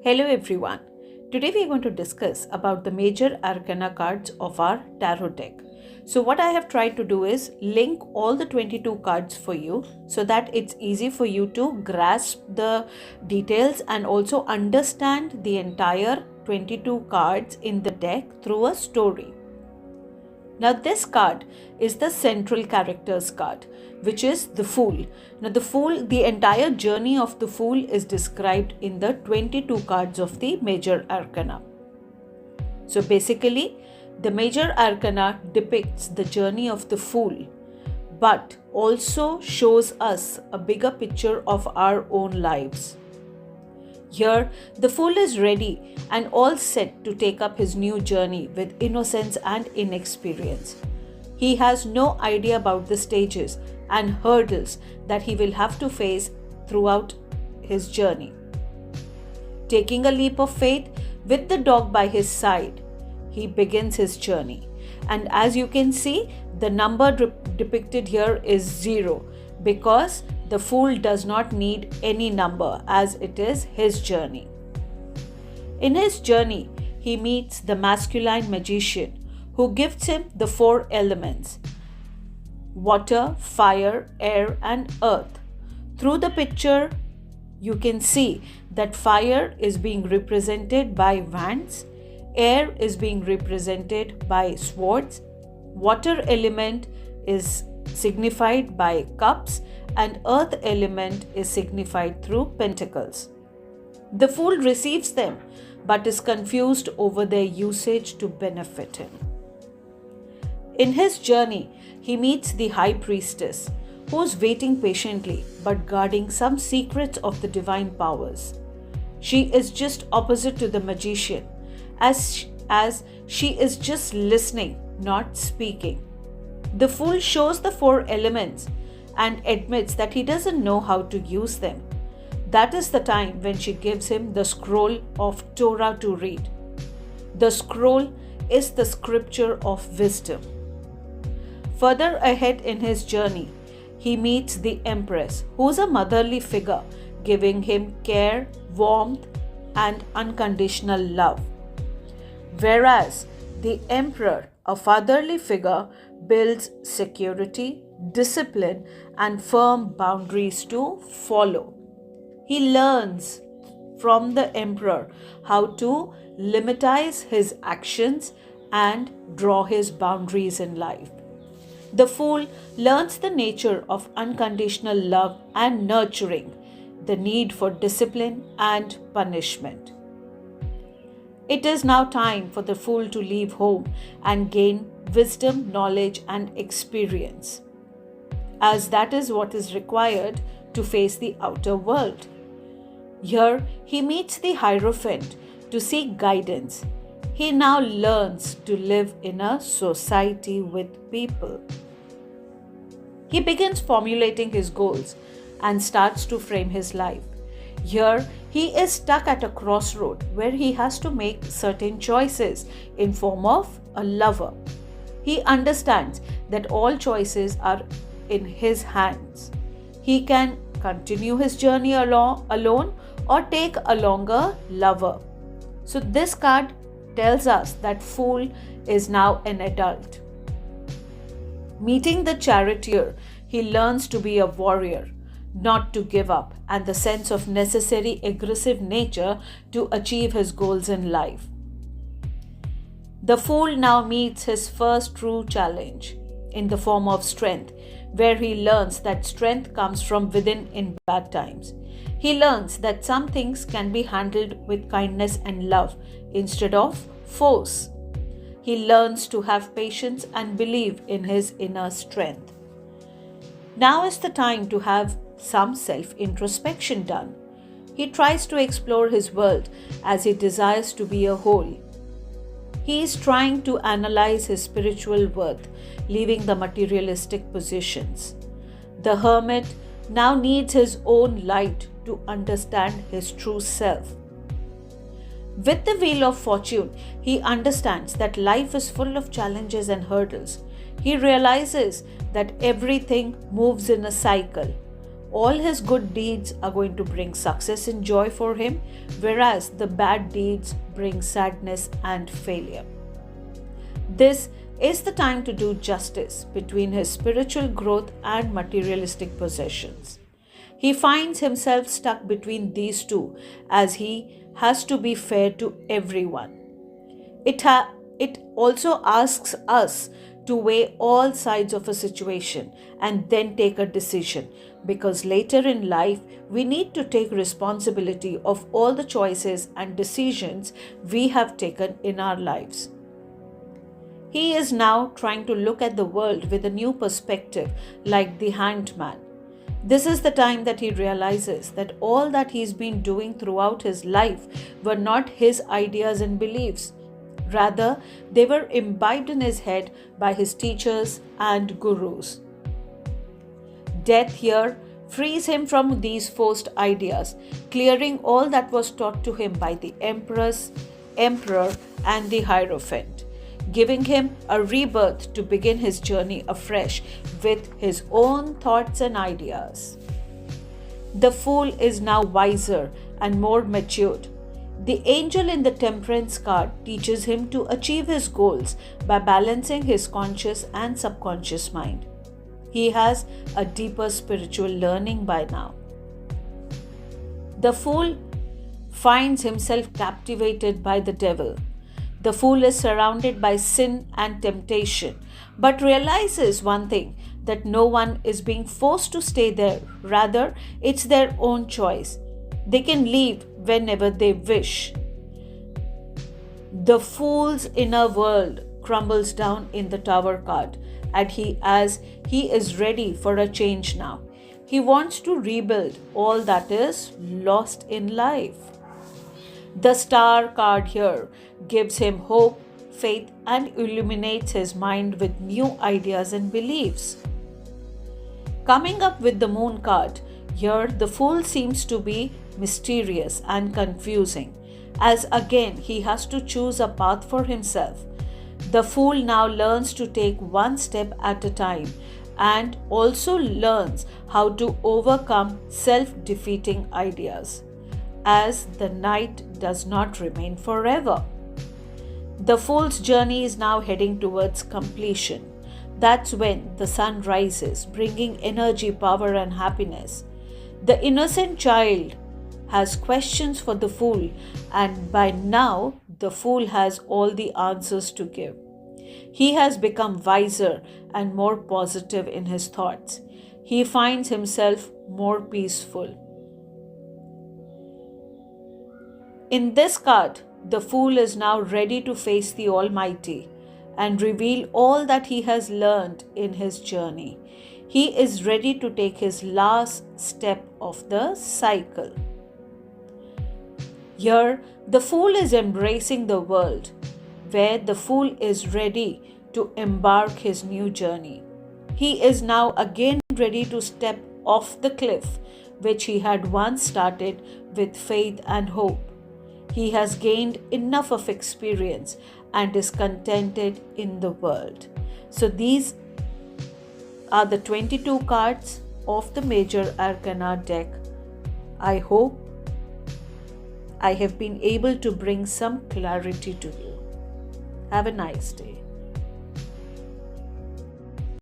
Hello everyone. Today we are going to discuss about the major arcana cards of our tarot deck. So what I have tried to do is link all the 22 cards for you so that it's easy for you to grasp the details and also understand the entire 22 cards in the deck through a story. Now this card is the central characters card, which is the Fool. Now the entire journey of the Fool is described in the 22 cards of the major arcana. So basically, the major arcana depicts the journey of the Fool, but also shows us a bigger picture of our own lives. Here, the Fool is ready and all set to take up his new journey with innocence and inexperience. He has no idea about the stages and hurdles that he will have to face throughout his journey. Taking a leap of faith with the dog by his side, he begins his journey. And as you can see, the number depicted here is 0 because the Fool does not need any number as it is his journey. In his journey, he meets the masculine magician who gives him the 4 elements: water, fire, air, and earth. Through the picture, you can see that fire is being represented by wands, air is being represented by swords, water element is signified by cups, and earth element is signified through pentacles. The Fool receives them but is confused over their usage to benefit him. In his journey, he meets the High Priestess, who is waiting patiently but guarding some secrets of the divine powers. She is just opposite to the magician, as she is just listening, not speaking. The Fool shows the 4 elements and admits that he doesn't know how to use them. That is the time when she gives him the scroll of Torah to read. The scroll is the scripture of wisdom. Further ahead in his journey, he meets the Empress, who is a motherly figure, giving him care, warmth, and unconditional love. Whereas the Emperor, a fatherly figure, builds security, discipline, and firm boundaries to follow. He learns from the Emperor how to limitize his actions and draw his boundaries in life. The Fool learns the nature of unconditional love and nurturing, the need for discipline and punishment. It is now time for the Fool to leave home and gain wisdom, knowledge, and experience, as that is what is required to face the outer world. Here, he meets the Hierophant to seek guidance. He now learns to live in a society with people. He begins formulating his goals and starts to frame his life. Here, he is stuck at a crossroad where he has to make certain choices in form of a lover. He understands that all choices are in his hands. He can continue his journey alone or take a longer lover. So this card tells us that Fool is now an adult. Meeting the Charioteer, he learns to be a warrior, not to give up, and the sense of necessary aggressive nature to achieve his goals in life. The Fool now meets his first true challenge in the form of strength, where he learns that strength comes from within in bad times. He learns that some things can be handled with kindness and love instead of force. He learns to have patience and believe in his inner strength. Now is the time to have some self-introspection done. He tries to explore his world as he desires to be a whole. He is trying to analyze his spiritual worth, leaving the materialistic positions. The Hermit now needs his own light to understand his true self. With the Wheel of Fortune, he understands that life is full of challenges and hurdles. He realizes that everything moves in a cycle. All his good deeds are going to bring success and joy for him, whereas the bad deeds bring sadness and failure. This is the time to do justice between his spiritual growth and materialistic possessions. He finds himself stuck between these two as he has to be fair to everyone. It also asks us to weigh all sides of a situation and then take a decision, because later in life we need to take responsibility of all the choices and decisions we have taken in our lives. He is now trying to look at the world with a new perspective, like the Hanged Man. This is the time that he realizes that all that he's been doing throughout his life were not his ideas and beliefs. Rather, they were imbibed in his head by his teachers and gurus. Death here frees him from these forced ideas, clearing all that was taught to him by the Empress, Emperor, and the Hierophant, giving him a rebirth to begin his journey afresh with his own thoughts and ideas. The Fool is now wiser and more matured. The angel in the Temperance card teaches him to achieve his goals by balancing his conscious and subconscious mind. He has a deeper spiritual learning by now. The Fool finds himself captivated by the devil. The Fool is surrounded by sin and temptation, but realizes one thing, that no one is being forced to stay there. Rather, it's their own choice. They can leave whenever they wish. The Fool's inner world crumbles down in the Tower card, and as he is ready for a change now. He wants to rebuild all that is lost in life. The Star card here gives him hope, faith, and illuminates his mind with new ideas and beliefs. Coming up with the Moon card, here the Fool seems to be mysterious and confusing, as again he has to choose a path for himself. The Fool now learns to take one step at a time and also learns how to overcome self-defeating ideas, as the night does not remain forever. The Fool's journey is now heading towards completion. That's when the sun rises, bringing energy, power, and happiness. The innocent child has questions for the Fool, and by now the Fool has all the answers to give. He has become wiser and more positive in his thoughts. He finds himself more peaceful. In this card, the Fool is now ready to face the Almighty and reveal all that he has learned in his journey. He is ready to take his last step of the cycle. Here, the Fool is embracing the world, where the Fool is ready to embark his new journey. He is now again ready to step off the cliff, which he had once started with faith and hope. He has gained enough of experience and is contented in the world. So these are the 22 cards of the Major Arcana deck. I hope I have been able to bring some clarity to you. Have a nice day.